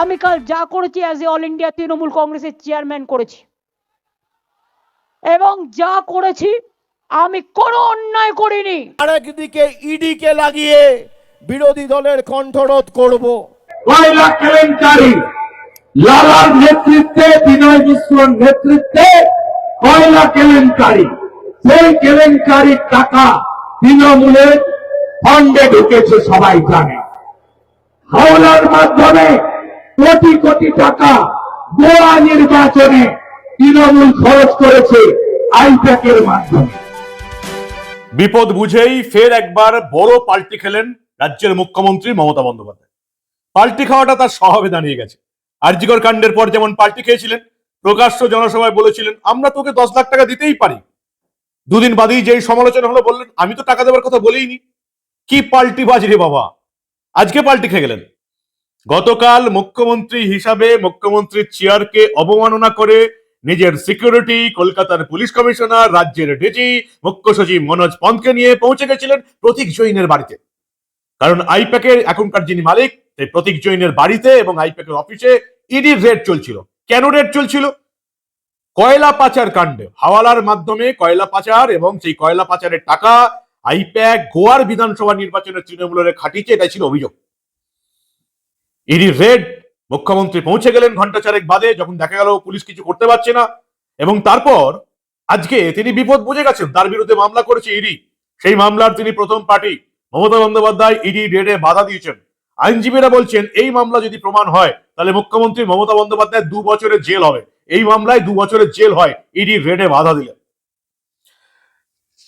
আমি কাল যা করেছি as a all India Trinamool কংগ্রেসের চেয়ারম্যান করেছি, এবং যা করেছি আমি কোনো অন্যায় করিনি। আরেকদিকে ইডিকে লাগিয়ে বিরোধী দলের কণ্ঠরোধ করব। কয়লা কেলেঙ্কারি, লালার নেতৃত্বে, বিনয় মিশ্রর নেতৃত্বে কয়লা কেলেঙ্কারি, সেই কেলেঙ্কারির টাকা তৃণমূলের ফান্ডে ঢুকেছে সবাই জানে। হাওলার মাধ্যমে কোটি কোটি টাকা গোয়া নির্বাচনে তৃণমূল খরচ করেছে আইপ্যাকের মাধ্যমে। বিপদ বুঝেই ফের একবার বড় পাল্টি খেলেন রাজ্যের মুখ্যমন্ত্রী মমতা বন্দ্যোপাধ্যায়। পাল্টি খাওয়াটা তার স্বভাবে দাঁড়িয়ে গেছে। আরজিকর কাণ্ডের পর যেমন পাল্টি খেয়েছিলেন, প্রকাশ্য জনসভায় বলেছিলেন আমরা তোকে 10 লাখ টাকা দিতেই পারি, দুদিন বাদেই যেই সমালোচনা হলো বললেন আমি তো টাকা দেওয়ার কথা বলেইনি। কি পাল্টি বাজরে বাবা, আজকে পাল্টি খেয়ে গেলেন। গতকাল মুখ্যমন্ত্রী হিসাবে মুখ্যমন্ত্রীর চেয়ারকে অবমাননা করে নিজের সিকিউরিটি, কলকাতার পুলিশ কমিশনার, রাজ্যের ডিজি, মুখ্য সচিব মনোজ পন্তকে নিয়ে পৌঁছে গেছিলেন প্রতীক জৈনের বাড়িতে। কারণ আইপ্যাকের এখনকার যিনি মালিক, সেই প্রতীক জৈনের বাড়িতে এবং আইপ্যাকের অফিসে ইডির রেড চলছিল। কেন রেড চলছিল? কয়লা পাচার কাণ্ডে, হাওয়ালার মাধ্যমে কয়লা পাচার, এবং সেই কয়লা পাচারের টাকা আইপ্যাক গোয়ার বিধানসভা নির্বাচনের তৃণমূলের খাটিয়েছে, এটাই ছিল অভিযোগ। ইডি রেড, মুখ্যমন্ত্রী পৌঁছে গেলেন ঘন্টা চারেক বাদে, যখন দেখা গেল পুলিশ কিছু করতে পারছে না, এবং তারপর আজকে তিনি বিপদ বুঝে গেছেন, তার বিরুদ্ধে মামলা করেছে ইডি। সেই মামলার তিনি প্রথম পার্টি। মমতা বন্দ্যোপাধ্যায় ইডি রেডে বাধা দিয়েছেন। আইনজীবীরা বলছেন এই মামলা যদি প্রমাণ হয় তাহলে মুখ্যমন্ত্রী মমতা বন্দ্যোপাধ্যায় 2 বছরের জেল হবে। এই মামলায় 2 বছরের জেল হয় ইডি রেডে বাধা দিলে।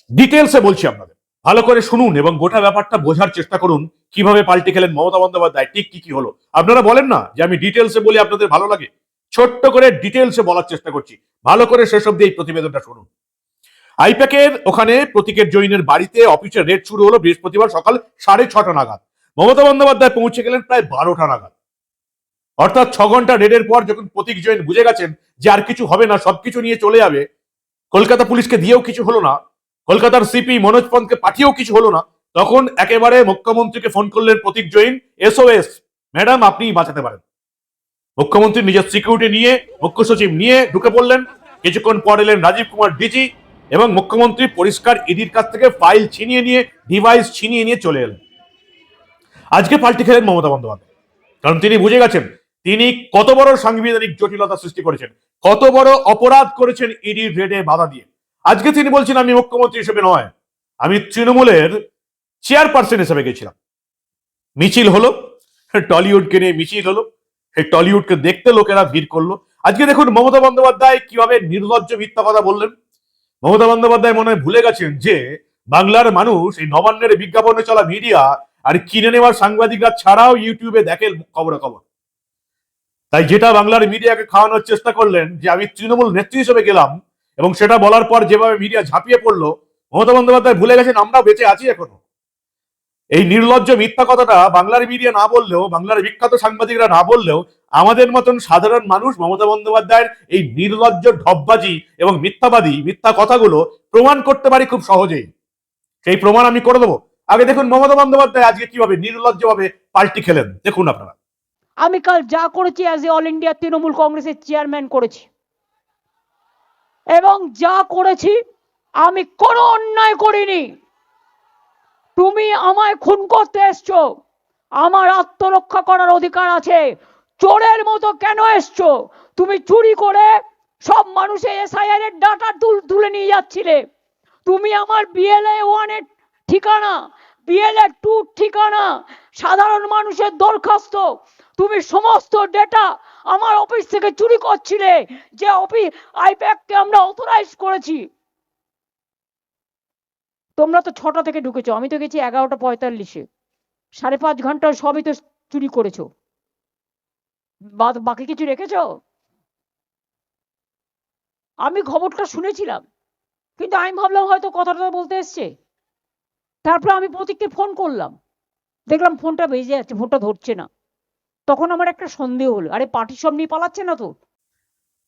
ডিটেলসে বলছি আপনাদের, ভালো করে শুনুন এবং গোটা ব্যাপারটা বোঝার চেষ্টা করুন কিভাবে পাল্টি খেলেন মমতা বন্দ্যোপাধ্যায়, ঠিক কি কি হলো। আপনারা বলেন না যে আমি ডিটেলসে বলি আপনাদের ভালো লাগে, ছোট্ট করে ডিটেলসে বলার চেষ্টা করছি, ভালো করে শেষ অব্দি এই প্রতিবেদনটা শুনুন। আইপ্যাকের ওখানে প্রতীকের জৈনের বাড়িতে অফিসের রেড শুরু হলো বৃহস্পতিবার সকাল 6:30 নাগাদ। মমতা বন্দ্যোপাধ্যায় পৌঁছে গেলেন প্রায় 12টা নাগাদ। অর্থাৎ 6 ঘন্টা রেডের পর যখন প্রতীক জৈন বুঝে গেছেন যে আর কিছু হবে না, সবকিছু নিয়ে চলে যাবে, কলকাতা পুলিশকে দিয়েও কিছু হলো না, কলকাতার সিপি মনোজ পন্তকে পাঠিয়েও কিছু হলো না, তখন একেবারে মুখ্যমন্ত্রীকে ফোন করলেন প্রতীক জৈন, SOS ম্যাডাম আপনিই বাঁচাতে পারেন। মুখ্যমন্ত্রী নিজের সিকিউরিটি নিয়ে, মুখ্য সচিব নিয়ে ঢুকে পড়লেন। কিছুক্ষণ পর এলেন রাজীব কুমার ডিজি, এবং মুখ্যমন্ত্রী পরিষ্কার ইডির কাছ থেকে ফাইল ছিনিয়ে নিয়ে, ডিভাইস ছিনিয়ে নিয়ে চলে এলেন। আজকে পাল্টি খেলেন মমতা বন্দ্যোপাধ্যায়, কারণ তিনি বুঝে গেছেন তিনি কত বড় সাংবিধানিক জটিলতা সৃষ্টি করেছেন, কত বড় অপরাধ করেছেন ইডির রেডে বাধা দিয়ে। আজকে তিনি বলছেন আমি মুখ্যমন্ত্রী হিসেবে নয়, আমি তৃণমূলের চেয়ারপারসন হিসেবে গেছিলাম। মিছিল হলো, টলিউডকে নিয়ে মিছিল হলো, সেই টলিউডকে দেখতে লোকেরা ভিড় করলো। আজকে দেখুন মমতা বন্দ্যোপাধ্যায় কিভাবে নির্লজ্জ মিথ্যা কথা বললেন। মমতা বন্দ্যোপাধ্যায় মনে হয় ভুলে গেছেন যে বাংলার মানুষ এই নবান্নের বিজ্ঞাপনে চলা মিডিয়া আর কিনে নেওয়ার সাংবাদিকরা ছাড়াও ইউটিউবে দেখেন খবরে খবর। তাই যেটা বাংলার মিডিয়াকে খাওয়ানোর চেষ্টা করলেন যে আমি তৃণমূল নেত্রী হিসেবে গেলাম, এবং সেটা বলার পর যেভাবে মিডিয়া ঝাঁপিয়ে পড়লো, মমতা বন্দ্যোপাধ্যায় ভুলে গেছেন আমরা বেঁচে আছি এখনো। এই নির্লজ্জ মিথ্যা কথাটা বাংলার মিডিয়া না বললেও, বাংলার বিখ্যাত সাংবাদিকরা না বললেও, আমাদের মতন সাধারণ মানুষ মমতা বন্দ্যোপাধ্যায়ের এই নির্লজ্জ ঢপবাজি এবং মিথ্যাবাদী মিথ্যা কথাগুলো প্রমাণ করতে পারি খুব সহজেই। সেই প্রমাণ আমি করে দেবো। আগে দেখুন মমতা বন্দ্যোপাধ্যায় আজকে কিভাবে নির্লজ্জভাবে পাল্টি খেলেন, দেখুন আপনারা। আমি কাল যা করেছি as a all India Trinamool কংগ্রেসের চেয়ারম্যান করেছি, এবং যা করেছি আমি কোনো অন্যায় করিনি। তুমি আমায় খুন করতে এসছো, আমার আত্মরক্ষা করার অধিকার আছে। চোরের মতো কেন এসছো? তুমি চুরি করে সব মানুষের SIR এর ডাটা তুলে নিয়ে যাচ্ছিলে। তুমি আমার BLA 1 এর ঠিকানা, BLA 2 ঠিকানা, সাধারণ মানুষের দরখাস্ত, তুমি সমস্ত ডেটা আমার অফিস থেকে চুরি করছিলে, যে অফিস আইপ্যাককে আমরা অথরাইজ করেছি। তোমরা তো 6টা থেকে ঢুকেছো, আমি তো গেছি 11:45-এ, 5.5 ঘন্টা সবই তো চুরি করেছো, বাকি কিছু রেখেছো? আমি খবরটা শুনেছিলাম, কিন্তু আমি ভাবলাম হয়তো কথাটা বলতে এসছে। তারপর আমি প্রতীককে ফোন করলাম, দেখলাম ফোনটা বেজে যাচ্ছে, ফোনটা ধরছে না। তখন আমার একটা সন্দেহ হলো, আরে পার্টি সব নিয়ে পালাচ্ছে না তো।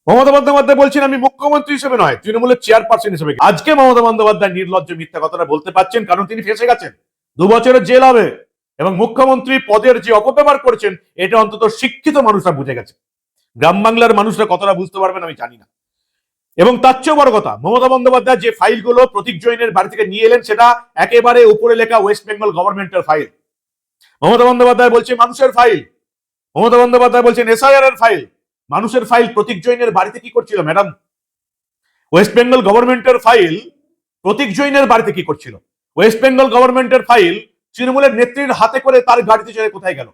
মমতা বন্দ্যোপাধ্যায় বলছেন আমি মুখ্যমন্ত্রী হিসেবে নয়, তৃণমূলের চেয়ারপারসন হিসেবে। আজকে মমতা বন্দ্যোপাধ্যায় নির্লজ্জ মিথ্যা কথাটা বলতে পারছেন কারণ তিনি ফেঁসে গেছেন। 2 বছরের জেল হবে, এবং মুখ্যমন্ত্রী পদের যে অপব্যবহার করেছেন এটা অন্তত শিক্ষিত মানুষরা বুঝে গেছে। গ্রাম বাংলার মানুষরা কতটা বুঝতে পারবেন আমি জানি না। এবং তার চেয়েও বড় কথা, মমতা বন্দ্যোপাধ্যায় যে ফাইলগুলো প্রতীক জৈনের বাড়ি থেকে নিয়ে এলেন সেটা একেবারে উপরে লেখা ওয়েস্ট বেঙ্গল গভর্নমেন্টের ফাইল। মমতা বন্দ্যোপাধ্যায় বলছে মানুষের ফাইল, মমতা বন্দ্যোপাধ্যায় বলছেন এসআইআর এর ফাইল। মানুষের ফাইল প্রতীক জৈনের বাড়িতে কি করছিল ম্যাডাম? ওয়েস্ট বেঙ্গল গভর্নমেন্টের ফাইল প্রতীক জৈনের বাড়িতে কি করছিল? ওয়েস্ট বেঙ্গল গভর্নমেন্টের ফাইল তৃণমূলের নেত্রীর হাতে করে তার গাড়িতে চড়ে কোথায় গেল?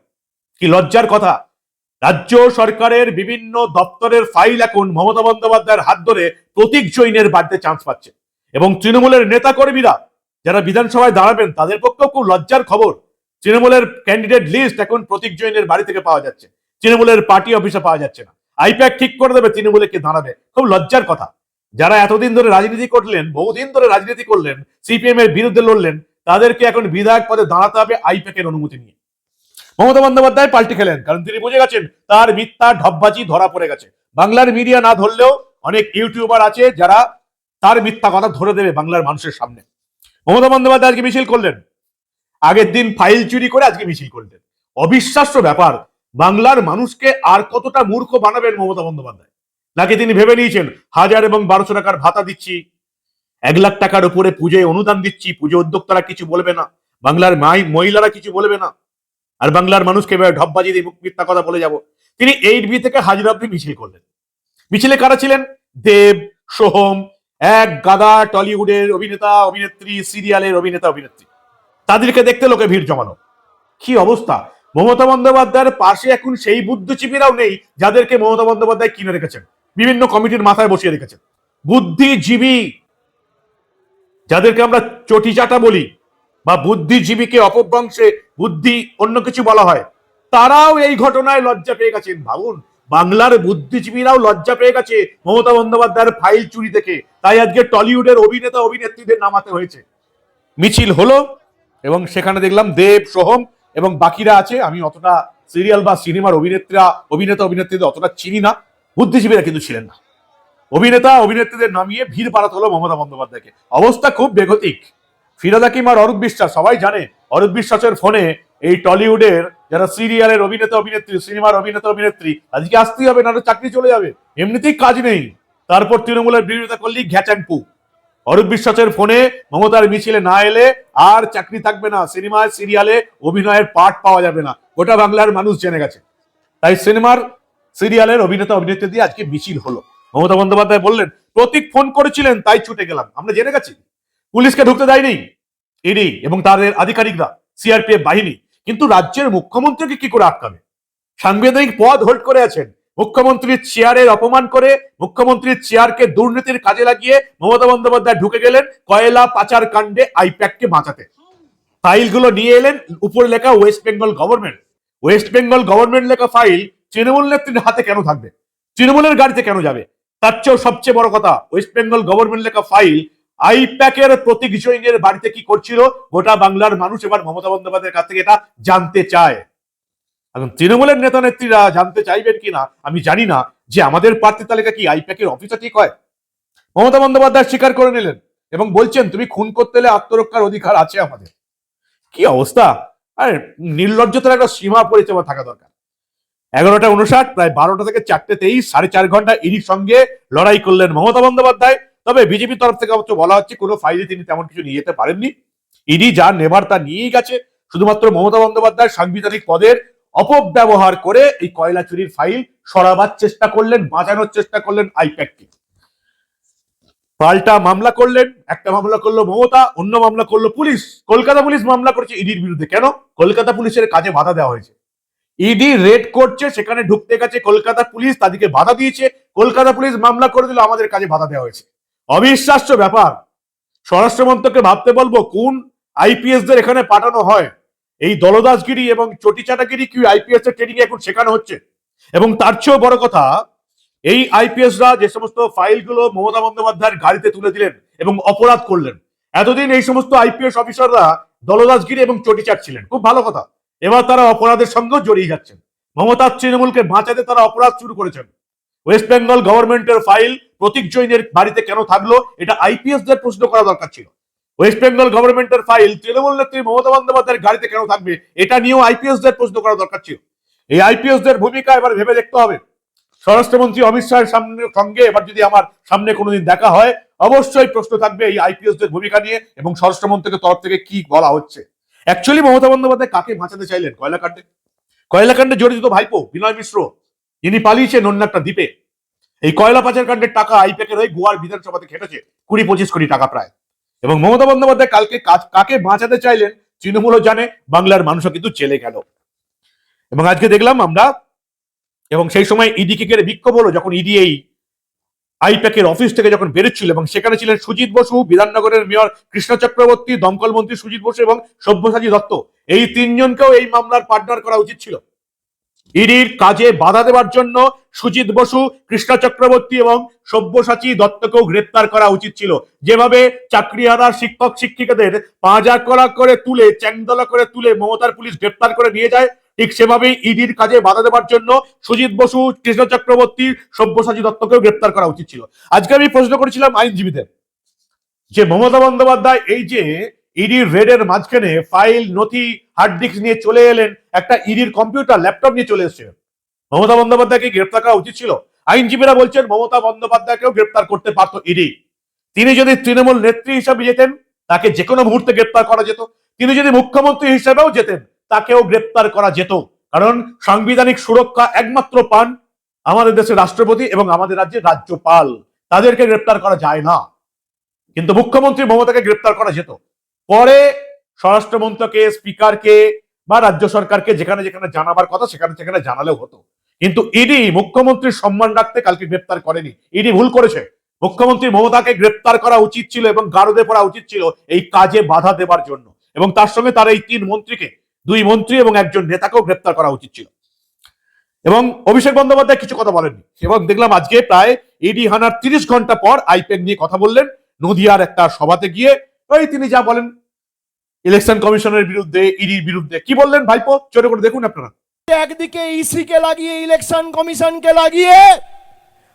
কি লজ্জার কথা! রাজ্য সরকারের বিভিন্ন দপ্তরের ফাইল এখন মমতা বন্দ্যোপাধ্যায়ের হাত ধরে প্রতীক জৈনের বাড়িতে চান্স পাচ্ছে। এবং তৃণমূলের নেতা কর্মীরা যারা বিধানসভায় দাঁড়াবেন তাদের পক্ষেও খুব লজ্জার খবর, তৃণমূলের ক্যান্ডিডেট লিস্ট এখন প্রতীক জৈনের বাড়ি থেকে পাওয়া যাচ্ছে, তৃণমূলের পার্টি অফিসে পাওয়া যাচ্ছে না। আইপ্যাক ঠিক করে দেবে তৃণমূলে কে দাঁড়াবে। খুব লজ্জার কথা। যারা এতদিন ধরে রাজনীতি করলেন, বহুদিন ধরে রাজনীতি করলেন, সিপিএম এর বিরুদ্ধে লড়লেন, তাদেরকে এখন বিধায়ক পদে দাঁড়াতে হবে আইপ্যাকের অনুমতি নিয়ে। মমতা বন্দ্যোপাধ্যায় পাল্টে খেলেন, কারণ তিনি বুঝে গেছেন তার মিথ্যা ঢপবাজি ধরা পড়ে গেছে। বাংলার মিডিয়া না ধরলেও অনেক ইউটিউবার আছে যারা তার মিথ্যা কথা ধরে দেবে বাংলার মানুষের সামনে। মমতা বন্দ্যোপাধ্যায় আজকে মিছিল করলেন, আগের দিন ফাইল চুরি করে আজকে মিছিল করলেন। অবিশ্বাস্য ব্যাপার, বাংলার মানুষকে আর কতটা মূর্খ বানাবেন মমতা বন্দ্যোপাধ্যায়? নাকি তিনি ভেবে নিয়েছেন 1000 এবং 1200 টাকার ভাতা দিচ্ছি, 1 লাখ টাকার উপরে পুজোয় অনুদান দিচ্ছি, পুজো উদ্যোক্তারা কিছু বলবে না, বাংলার মহিলারা কিছু বলবে না, আর বাংলার মানুষকে ঢপবাজি দিয়ে মিথ্যা কথা বলে যাব। তিনি 8B থেকে হাজিরা অব্দি মিছিল করলেন। মিছিলে কারা ছিলেন? দেব, সোহম, এক গাদা টলিউডের অভিনেতা অভিনেত্রী, সিরিয়ালের অভিনেতা অভিনেত্রী, তাদেরকে দেখতে লোকে ভিড় জমানো। কি অবস্থা! মমতা বন্দ্যোপাধ্যায়ের পাশে এখন সেই বুদ্ধিজীবীরাও নেই যাদেরকে মমতা বন্দ্যোপাধ্যায় কিনে রেখেছেন, বিভিন্ন কমিটির মাথায় বসিয়ে রেখেছেন। বুদ্ধিজীবী যাদেরকে আমরা চটিচাটা বলি বা বুদ্ধিজীবীকে অপভ্রংশে বুদ্ধি অন্য কিছু বলা হয়, তারাও এই ঘটনায় লজ্জা পেয়ে গেছেন। ভাবুন, বাংলার বুদ্ধিজীবীরাও লজ্জা পেয়ে গেছে মমতা বন্দ্যোপাধ্যায়ের ফাইল চুরি থেকে। তাই আজকে টলিউডের অভিনেতা অভিনেত্রীদের নামাতে হয়েছে। মিছিল হলো এবং সেখানে দেখলাম দেব, সোহম এবং বাকিরা আছে। আমি অতটা সিরিয়াল বা সিনেমার অভিনেতা অভিনেত্রীদের অতটা চিনি না, বুদ্ধিজীবীরা কিন্তু ছিলেন না। অভিনেতা অভিনেত্রীদের নামিয়ে ভিড় বাড়াতে হলো মমতা বন্দ্যোপাধ্যায়কে। অবস্থা খুব বেগতিক। ফিরোজ হাকিম আর অরূপ বিশ্বাস, সবাই জানে অরূপ বিশ্বাসের ফোনে এই টলিউডের যারা সিরিয়ালের অভিনেতা অভিনেত্রী, সিনেমার অভিনেতা অভিনেত্রী, আজকে আসতেই হবে, না চাকরি চলে যাবে, এমনিতেই কাজ নেই। তারপর তৃণমূলের বিরোধিতা করলেই ঘ্যাচানপু। অরূপ বিশ্বাসের ফোনে মমতার মিছিলে না এলে আর চাকরি থাকবে না, সিনেমায় সিরিয়ালে অভিনয়ের পার্ট পাওয়া যাবে না, গোটা বাংলার মানুষ জেনে গেছে। তাই সিনেমার সিরিয়ালের অভিনেতা অভিনেত্রী দিয়ে আজকে মিছিল হলো। মমতা বন্দ্যোপাধ্যায় বললেন প্রতীক ফোন করেছিলেন তাই ছুটে গেলাম, আমরা জেনে গেছি। পুলিশকে ঢুকতে দেয়নি ইডি এবং তাদের আধিকারিকরা, সিআরপিএফ বাহিনী, কিন্তু রাজ্যের মুখ্যমন্ত্রীকে কি করে আটকাবে? সাংবিধানিক পদ হোল্ড করে আছেন, মুখ্যমন্ত্রীর চেয়ারের অপমান করে মুখ্যমন্ত্রীর চেয়ারকে দুর্নীতির কাজে লাগিয়ে মমতা বন্দ্যোপাধ্যায় ঢুকে গেলেন কয়লা পাচার কাণ্ডে আইপ্যাককে বাঁচাতে। ফাইলগুলো নিয়ে এলেন, উপরে লেখা West Bengal government. West Bengal government লেখা ফাইল তৃণমূল নেত্রীর হাতে কেন থাকবে? তৃণমূলের গাড়িতে কেন যাবে? তার চেয়েও সবচেয়ে বড় কথা, ওয়েস্ট বেঙ্গল গভর্নমেন্ট লেখা ফাইল আইপ্যাকের প্রতীক জৈনের বাড়িতে কি করছিল গোটা বাংলার মানুষ এবার মমতা বন্দ্যোপাধ্যায়ের কাছ থেকে এটা জানতে চায়। এখন তৃণমূলের নেতা নেত্রীরা জানতে চাইবেন কিনা আমি জানি না যে আমাদের প্রার্থী তালিকা কি আইপ্যাকের অফিসে ঠিক হয়। মমতা বন্দ্যোপাধ্যায় স্বীকার করে নিলেন এবং বলছেন তুমি খুন করতে হলে আত্মরক্ষার অধিকার আছে আমাদের। কি অবস্থা! আরে নির্লজ্জতার একটা সীমা পরিচয় থাকা দরকার। 11:59, প্রায় 12টা থেকে 4:23, 4.5 ঘন্টা ইডির সঙ্গে লড়াই করলেন মমতা বন্দ্যোপাধ্যায়। তবে বিজেপির তরফ থেকে অবশ্য বলা হচ্ছে কোনো ফাইলে তিনি তেমন কিছু নিয়ে যেতে পারেননি, ইডি যা নেবার তা নিয়েই গেছে। শুধুমাত্র মমতা বন্দ্যোপাধ্যায় সাংবিধানিক পদের অপব্যবহার করে এই কয়লা চুরির ফাইল সরাবার চেষ্টা করলেন, বাঁচানোর চেষ্টা করলেন আইপ্যাককে। পাল্টা মামলা করলেন, একটা মামলা করলো মমতা, অন্য মামলা করলো পুলিশ। কলকাতা পুলিশ মামলা করেছে ইডির বিরুদ্ধে। কেন? কলকাতা পুলিশের কাজে বাধা দেওয়া হয়েছে। ইডি রেড করছে, সেখানে ঢুকতে গেছে কলকাতা পুলিশ, তাদেরকে বাধা দিয়েছে। কলকাতা পুলিশ মামলা করে দিল, আমাদের কাজে বাধা দেওয়া হয়েছে। অবিশ্বাস্য ব্যাপার। স্বরাষ্ট্রমন্ত্রককে ভাবতে বলবো কোন আইপিএসদের এখানে পাঠানো হয়। এই দলদাসগিরি এবং চটিচাটাগিরি কি আইপিএস এর ট্রেনিং এখন শেখানো হচ্ছে? এবং তার চেয়েও বড় কথা, এই আইপিএসরা যে সমস্ত ফাইলগুলো মমতা বন্দ্যোপাধ্যায়ের গাড়িতে তুলে দিলেন এবং অপরাধ করলেন, এতদিন এই সমস্ত আইপিএস অফিসাররা দলদাসগিরি এবং চটিচাট ছিলেন, খুব ভালো কথা। এবার তারা অপরাধের সঙ্গেও জড়িয়ে যাচ্ছেন। মমতার তৃণমূলকে বাঁচাতে তারা অপরাধ শুরু করেছেন। ওয়েস্ট বেঙ্গল গভর্নমেন্টের ফাইল প্রতীক জৈনের বাড়িতে কেন থাকলো, এটা আইপিএসদের প্রশ্ন করা দরকার ছিল। ওয়েস্ট বেঙ্গল গভর্নমেন্টের ফাইল তৃণমূল নেত্রী মমতা বন্দ্যোপাধ্যায়ের গাড়িতে কেন থাকবে, এটা নিয়েও আইপিএস দের প্রশ্ন করা দরকার ছিল। এই আইপিএস দের ভূমিকা এবার ভেবে দেখতে হবে। স্বরাষ্ট্রমন্ত্রী অমিত শাহের সঙ্গে এবার যদি আমার সামনে কোনোদিন দেখা হয়, অবশ্যই প্রশ্ন থাকবে এই আইপিএস দের ভূমিকা নিয়ে এবং স্বরাষ্ট্রমন্ত্রীর তরফ থেকে কি বলা হচ্ছে। অ্যাকচুয়ালি মমতা বন্দ্যোপাধ্যায় কাকে বাঁচাতে চাইলেন? কয়লাকাণ্ডে জড়িত ভাইপো বিনয় মিশ্র, যিনি পালিয়েছেন অন্য একটা দ্বীপে। এই কয়লা পাচার কাণ্ডের টাকা আইপ্যাকের হয়ে গোয়ার বিধানসভাতে খেটেছে 20-25 কোটি টাকা প্রায়। এবং মমতা বন্দ্যোপাধ্যায় কালকে কাকে বাঁচাতে চাইলেন তৃণমূলও জানে, বাংলার মানুষও কিন্তু চেলে গেল। এবং আজকে দেখলাম আমরা, এবং সেই সময় ইডি কে বিক্ষোভ হলো যখন ইডি এই আইপ্যাকের অফিস থেকে যখন বেরোচ্ছিল, এবং সেখানে ছিলেন সুজিত বসু, বিধাননগরের মেয়র কৃষ্ণ চক্রবর্তী, দমকল মন্ত্রী সুজিত বসু এবং সব্যসাচী দত্ত। এই তিনজনকেও এই মামলার পার্টনার করা উচিত ছিল। ইডির কাজে বাধা দেওয়ার জন্য সুজিত বসু, কৃষ্ণ চক্রবর্তী এবং সব্যসাচী দত্তকেও গ্রেপ্তার করা উচিত ছিল। যেভাবে চাকরিহারা শিক্ষক শিক্ষিকাদের পাঁজা করা করে তুলে, চ্যাংদলা করে তুলে মমতার পুলিশ গ্রেপ্তার করে নিয়ে যায়, ঠিক সেভাবেই ইডির কাজে বাধা দেওয়ার জন্য সুজিত বসু, কৃষ্ণ চক্রবর্তী, সব্যসাচী দত্তকেও গ্রেপ্তার করা উচিত ছিল। আজকে আমি প্রশ্ন করেছিলাম আইনজীবীদের যে মমতা বন্দ্যোপাধ্যায় এই যে ইডির রেডের মাঝখানে ফাইল, নথি, হার্ড ডিস্ক নিয়ে চলে এলেন, একটা ইডির কম্পিউটার, ল্যাপটপ নিয়ে চলে এসেছেন, মমতা বন্দ্যোপাধ্যায়কে গ্রেপ্তার করা উচিত ছিল। আইনজীবীরা বলছেন মমতা বন্দ্যোপাধ্যায়কেও গ্রেপ্তার করতে পারত ইডি। তিনি যদি তৃণমূল নেত্রী হিসাবে যেতেন, তাকে যে কোনো মুহূর্তে গ্রেপ্তার করা যেত। তিনি যদি মুখ্যমন্ত্রী হিসেবেও যেতেন, তাকেও গ্রেপ্তার করা যেত। কারণ সাংবিধানিক সুরক্ষা একমাত্র পান আমাদের দেশের রাষ্ট্রপতি এবং আমাদের রাজ্যের রাজ্যপাল, তাদেরকে গ্রেপ্তার করা যায় না। কিন্তু মুখ্যমন্ত্রী মমতাকে গ্রেপ্তার করা যেত। পরে স্বরাষ্ট্রমন্ত্রকে, স্পিকারকে বা রাজ্য সরকারকে যেখানে যেখানে জানাবার কথা সেখানে সেখানে জানালেও হতো। কিন্তু ইডি মুখ্যমন্ত্রীর সম্মান রাখতে কালকে গ্রেপ্তার করেনি। ইডি ভুল করেছে। মুখ্যমন্ত্রী মমতাকে গ্রেপ্তার করা উচিত ছিল এবং গারদে পড়া উচিত ছিল এই কাজে বাধা দেবার জন্য, এবং তার সঙ্গে তার এই 3 মন্ত্রীকে, 2 মন্ত্রী এবং একজন নেতাকেও গ্রেপ্তার করা উচিত ছিল। এবং অভিষেক বন্দ্যোপাধ্যায় কিছু কথা বলেননি। এবং দেখলাম আজকে প্রায় ইডি হানার 30 ঘন্টা পর আইপ্যাক নিয়ে কথা বললেন নদিয়ার একটা সভাতে গিয়ে। ওই তিনি যা বলেন ইলেকশন কমিশনের বিরুদ্ধে, ইডির বিরুদ্ধে, কি বললেন ভাইপো, ছোট করে দেখুন আপনারা। একদিকে ইসি কে লাগিয়ে, ইলেকশন কমিশনকে লাগিয়ে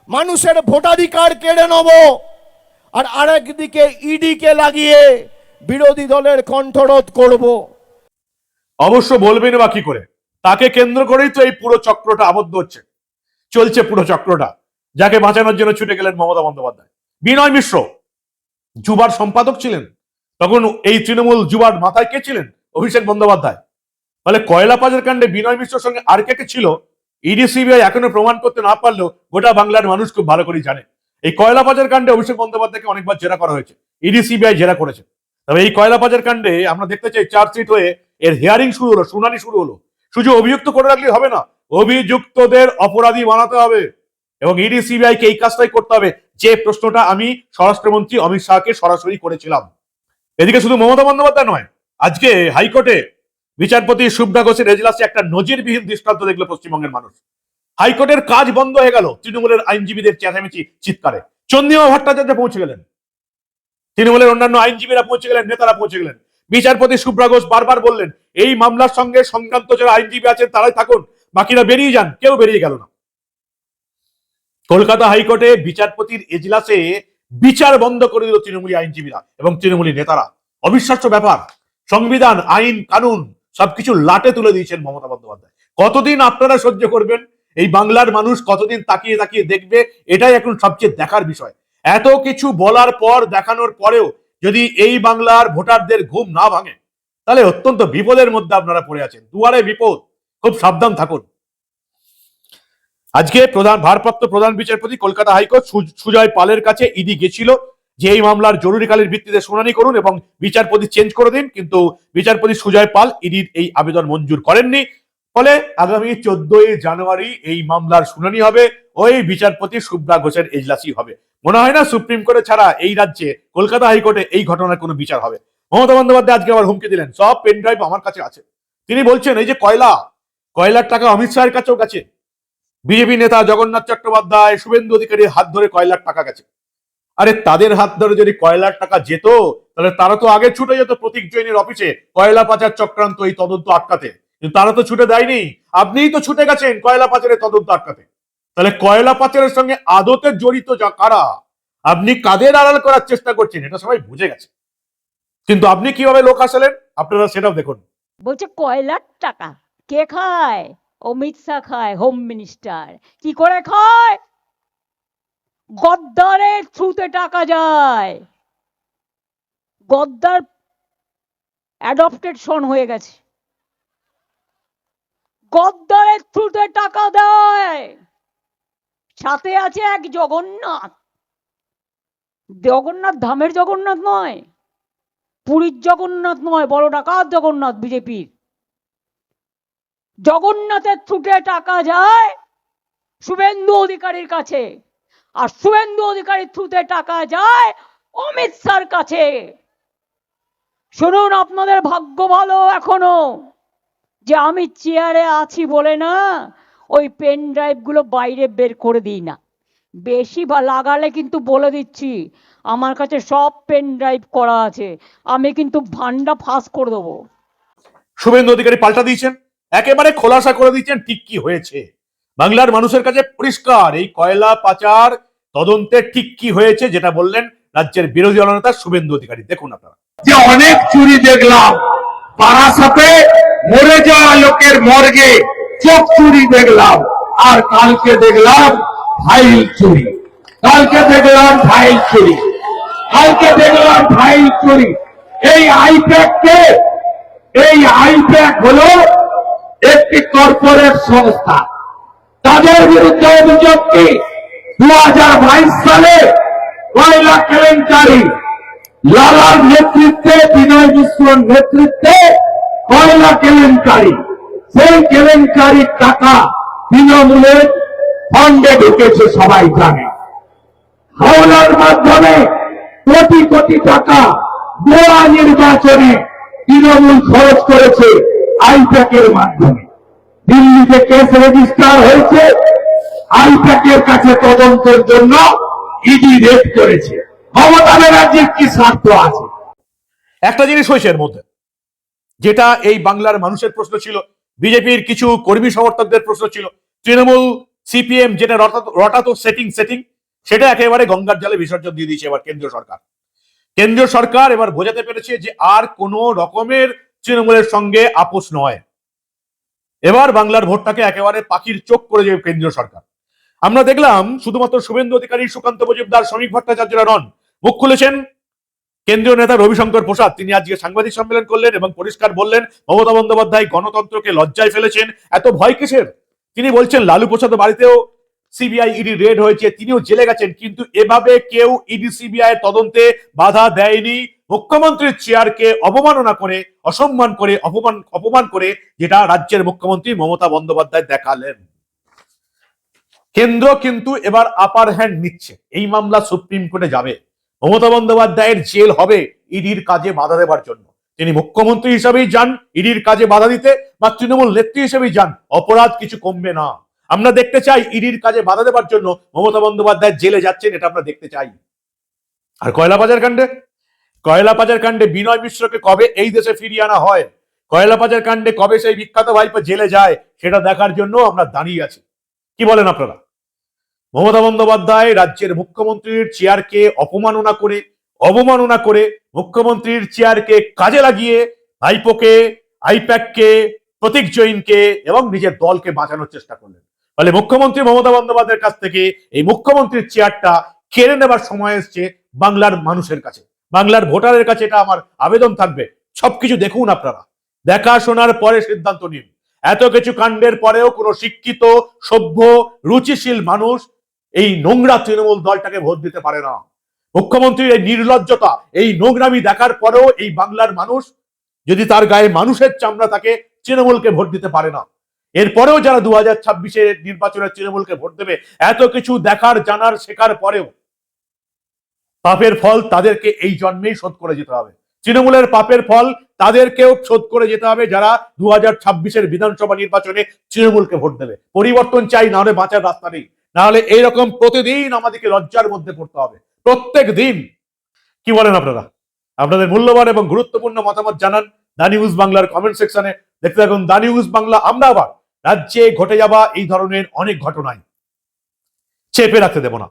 মানুষের ভোটাধিকার কেড়ে নেব, আর আরেকদিকে ইডি কে লাগিয়ে বিরোধী দলের কণ্ঠরোধ করব। অবশ্য বলবেন বা কি করে, তাকে কেন্দ্র করেই তো এই পুরো চক্রটা আবদ্ধ হচ্ছে, চলছে পুরো চক্রটা। যাকে বাঁচানোর জন্য ছুটে গেলেন মমতা বন্দ্যোপাধ্যায়। বিনয় মিশ্র যুবার সম্পাদক ছিলেন, তখন এই তৃণমূল যুবার মাথায় কে ছিলেন? অভিষেক বন্দ্যোপাধ্যায়। ফলে কয়লা পাচার কাণ্ডে বিনয় মিশ্রের সঙ্গে আর কে ছিল ইডি সিবিআই এখনো প্রমাণ করতে না পারলেও গোটা বাংলার মানুষ খুব ভালো করেই জানে। এই কয়লা পাচার কাণ্ডে অভিষেক বন্দ্যোপাধ্যায়কে অনেকবার জেরা করা হয়েছে, ইডি সিবিআই জেরা করেছে। তবে এই কয়লা পাচার কাণ্ডে আমরা দেখতে চাই চার্জশিট হয়ে এর হিয়ারিং শুরু হলো, শুনানি শুরু হলো। শুধু অভিযুক্ত করে রাখলে হবে না, অভিযুক্তদের অপরাধী বানাতে হবে। এবং ইডি সিবিআই কে এই কাজটাই করতে হবে, যে প্রশ্নটা আমি স্বরাষ্ট্রমন্ত্রী অমিত শাহকে সরাসরি করেছিলাম। এদিকে শুধু মমতা বন্দ্যোপাধ্যায় নয়, আজকে হাইকোর্টে বিচারপতি শুভ্রা ঘোষের এজলাসে একটা নজিরবিহীন দৃষ্টান্ত দেখলো পশ্চিমবঙ্গের মানুষ। হাইকোর্টের কাজ বন্ধ হয়ে গেল তৃণমূলের আইনজীবীদের চেঁচামেচি, চিৎকারে। চন্দ্রিমা ভট্টাচার্য পৌঁছে গেলেন, তৃণমূলের অন্যান্য আইনজীবীরা পৌঁছে গেলেন, নেতারা পৌঁছে গেলেন। বিচারপতি শুভ্রা ঘোষ বারবার বললেন এই মামলার সঙ্গে সংক্রান্ত যারা আইনজীবী আছেন তারাই থাকুন, বাকিরা বেরিয়ে যান। কেউ বেরিয়ে গেল না। কলকাতা হাইকোর্টে বিচারপতির এজলাসে বিচার বন্ধ করে দিল তৃণমূলী আইনজীবীরা এবং তৃণমূলী নেতারা। অবিশ্বাস্য ব্যাপার। সংবিধান, আইন, কানুন সবকিছু লাটে তুলে দিয়েছেন মমতা বন্দ্যোপাধ্যায়। কতদিন আপনারা সহ্য করবেন? এই বাংলার মানুষ কতদিন তাকিয়ে তাকিয়ে দেখবে? এটাই এখন সবচেয়ে দেখার বিষয়। এত কিছু বলার পর, দেখানোর পরেও যদি এই বাংলার ভোটারদের ঘুম না ভাঙে, তাহলে অত্যন্ত বিপদের মধ্যে আপনারা পড়ে আছেন। দুয়ারে বিপদ, খুব সাবধান থাকুন। আজকে ভারপ্রাপ্ত প্রধান বিচারপতি কলকাতা হাইকোর্ট সুজয় পালের কাছে ইডি গেছিল যে এই মামলার জরুরিকালীন ভিত্তিতে শুনানি করুন এবং বিচারপতি চেঞ্জ করে দিন, কিন্তু বিচারপতি সুজয় পাল ইডির এই আবেদন মঞ্জুর করেননি। ফলে আগামী 14ই জানুয়ারি এই মামলার শুনানি হবে, ওই বিচারপতি শুভ্রা ঘোষের এজলাসই হবে। মনে হয় না সুপ্রিম কোর্টে ছাড়া এই রাজ্যে কলকাতা হাইকোর্টে এই ঘটনার কোনো বিচার হবে। মমতা বন্দ্যোপাধ্যায় আজকে আবার হুমকি দিলেন, সব পেন ড্রাইভ আমার কাছে আছে। তিনি বলছেন এই যে কয়লার টাকা অমিত শাহের কাছেও গেছে, বিজেপি নেতা জগন্নাথ চট্টোপাধ্যায়, শুভেন্দু অধিকারীর হাত ধরে কয়লার টাকা গেছে। আরে তাদের হাত ধরে যদি কয়লার টাকা যেত, তাহলে তারা তো আগে ছুটে যেত প্রতীক জৈনের অফিসে কয়লা পাচার চক্রান্ত এই তদন্ত আটকাতে। কিন্তু তারা তো ছুটে দেয়নি, আপনিই তো ছুটে গেছেন কয়লা পাচারের তদন্ত আটকাতে। তাহলে কয়লা পাচারের সঙ্গে আদতে জড়িত যা কারা, আপনি কাদের আড়াল করার চেষ্টা করছেন, এটা সবাই বুঝে গেছে। কিন্তু আপনি কিভাবে লোক হাসালেন আপনারা সেটাও দেখুন। বলছে কয়লার টাকা কে খায়? অমিত শাহ খায়, হোম মিনিস্টার। কি করে খায়? গদ্দারের থ্রুতে টাকা যায়। গদ্দার অ্যাডপ্টেড সন হয়ে গেছে, গদ্দারের থ্রুতে টাকা দেয়। সাথে আছে এক জগন্নাথ, জগন্নাথ ধামের জগন্নাথ নয়, পুরীর জগন্নাথ নয়, বড় ডাকাত জগন্নাথ বিজেপির। জগন্নাথের থ্রুতে টাকা যায় শুভেন্দু অধিকারীর কাছে, আর শুভেন্দু অধিকারীর থ্রুতে টাকা যায় অমিত শাহর কাছে। শুনুন, আপনাদের ভাগ্য ভালো এখনো যে আমি চেয়ারে আছি বলে না ওই পেন ড্রাইভ গুলো বাইরে বের করে দিই না। বেশি লাগালে কিন্তু বলে দিচ্ছি আমার কাছে সব পেন ড্রাইভ করা আছে, আমি কিন্তু ভান্ডা ফাঁস করে দেবো। শুভেন্দু অধিকারী পাল্টা দিয়েছেন, একেবারে খোলাসা করে দিচ্ছেন ঠিক কি হয়েছে। বাংলার মানুষের কাছে পরিষ্কার, এই কয়লা পাচার তদন্তে ঠিক কি হয়েছে যেটা বললেন রাজ্যের বিরোধী দলনেতা শুভেন্দু অধিকারী। দেখুন আপনারা। যে অনেক চুরি দেখলাম, বারাসাতে মরে যাওয়া লোকের মর্গে চোখ চুরি দেখলাম, আর কালকে দেখলাম ফাইল চুরি, কালকে দেখলাম ফাইল চুরি, কালকে দেখলাম ফাইল চুরি। এই আইপ্যাক হলো একটি কর্পোরেট সংস্থা। তাদের বিরুদ্ধে অভিযোগ কি 2022 সালে কয়লা কেলেঙ্কারি, লালার নেতৃত্বে, বিনয় মিশ্রর নেতৃত্বে কয়লা কেলেঙ্কারি, সেই কেলেঙ্কারির টাকা তৃণমূলের ফান্ডে ঢুকেছে সবাই জানে। হাওলার মাধ্যমে কোটি কোটি টাকা গোয়া নির্বাচনে তৃণমূল খরচ করেছে আইপ্যাকের মাধ্যমে। দিল্লিতে কেস রেজিস্টার হয়েছে, আইপ্যাকের কাছে তদন্তের জন্য ইডি রেড করেছে। মমতা ব্যানার্জির কি স্বার্থ আছে? একটা জিনিস হয়েছে এর মধ্যে, যেটা এই বাংলার মানুষের প্রশ্ন ছিল, বিজেপির কিছু কর্মী সমর্থকদের প্রশ্ন ছিল, তৃণমূল সিপিএম যেটা রটাতো সেটিং সেটা একেবারে গঙ্গার জলে বিসর্জন দিয়ে দিয়েছে এবার কেন্দ্রীয় সরকার। কেন্দ্রীয় সরকার এবার বোঝাতে পেরেছে যে আর কোন রকমের তৃণমূলের সঙ্গে আপোষ নয়। এবার বাংলার ভোটটাকে একেবারে পাখির চোখ করে যাবে কেন্দ্রীয় সরকার। আমরা দেখলাম শুধুমাত্র শুভেন্দু অধিকারী, সুকান্ত মজুমদার, শ্রমিক ভট্টাচার্যরা নন, মুখ খুলেছেন কেন্দ্রীয় নেতা রবিশঙ্কর প্রসাদ। তিনি আজকে সাংবাদিক সম্মেলন করলেন এবং পরিষ্কার বললেন মমতা বন্দ্যোপাধ্যায় গণতন্ত্রকে লজ্জায় ফেলেছেন। এত ভয় কিসের? তিনি বলছেন লালু প্রসাদ বাড়িতেও সিবিআই ইডি রেড হয়েছে, তিনিও জেলে গেছেন, কিন্তু এভাবে কেউ ইডি সিবিআই তদন্তে বাধা দেয়নি। মুখ্যমন্ত্রীর চেয়ারকে অবমাননা করে, অসম্মান করে, অপমান করে যেটা রাজ্যের মুখ্যমন্ত্রী মমতা বন্দ্যোপাধ্যায় দেখালেন। কেন্দ্র কিন্তু এবার আপার হ্যান্ড নিচ্ছে, এই মামলা সুপ্রিম কোর্টে যাবে। মমতা বন্দ্যোপাধ্যায়ের জেল হবে ইডির কাজে বাধা দেবার জন্য। তিনি মুখ্যমন্ত্রী হিসাবেই যান ইডির কাজে বাধা দিতে, বা তৃণমূল নেত্রী হিসেবেই যান, অপরাধ কিছু কমবে না। আমরা দেখতে চাই ইডির কাজে বাধা দেবার জন্য মমতা বন্দ্যোপাধ্যায় জেলে যাচ্ছেন, এটা আমরা দেখতে চাই। আর কয়লা পাচার কাণ্ডে বিনয় মিশ্রকে কবে এই দেশে ফিরিয়ে আনা হয়, কয়লা পাচার কাণ্ডে কবে সেই বিখ্যাত ভাইপো জেলে যায়, সেটা দেখার জন্য আমরা দাঁড়িয়ে আছি। কি বলেন আপনারা? মমতা বন্দ্যোপাধ্যায় রাজ্যের মুখ্যমন্ত্রীর চেয়ারকে অবমাননা করে মুখ্যমন্ত্রীর চেয়ারকে কাজে লাগিয়ে ভাইপোকে, আইপ্যাককে, প্রতীক জৈনকে এবং নিজের দলকে বাঁচানোর চেষ্টা করলেন। ফলে মুখ্যমন্ত্রী মমতা বন্দ্যোপাধ্যায়ের কাছ থেকে এই মুখ্যমন্ত্রীর চেয়ারটা কেড়ে নেবার সময় এসছে বাংলার মানুষের কাছে, বাংলার ভোটারের কাছে। এটা আমার আবেদন থাকবে, সবকিছু দেখুন আপনারা, দেখাশোনার পরে সিদ্ধান্ত নিন। এত কিছু কাণ্ডের পরেও কোনো শিক্ষিত, সভ্য, রুচিশীল মানুষ এই নোংরা তৃণমূল দলটাকে ভোট দিতে পারে না। মুখ্যমন্ত্রীর এই নির্লজ্জতা, এই নোংরামি দেখার পরেও এই বাংলার মানুষ, যদি তার গায়ে মানুষের চামড়া থাকে, তৃণমূলকে ভোট দিতে পারে না। এরপরেও যারা 2026 নির্বাচনে তৃণমূলকে ভোট দেবে, এত কিছু দেখার, জানার, শেখার পরেও পাপের ফল তাদেরকে এই জন্মেই শোধ করে যেতে হবে। তৃণমূলের পাপের ফল তাদেরকেও শোধ করে যেতে হবে যারা 2026 বিধানসভা নির্বাচনে তৃণমূলকে ভোট দেবে। পরিবর্তন চাই, না হলে বাঁচার রাস্তা নেই। না হলে এইরকম প্রতিদিন আমাদেরকে লজ্জার মধ্যে পড়তে হবে, প্রত্যেক দিন। কি বলেন আপনারা? আপনাদের মূল্যবান এবং গুরুত্বপূর্ণ মতামত জানান দা নিউজ বাংলার কমেন্ট সেকশনে। দেখতে থাকুন দা নিউজ বাংলা। আমরা আবার রাজ্যে ঘটে যাওয়া এই ধরনের অনেক ঘটনায় চেপে রাখতে দেব না।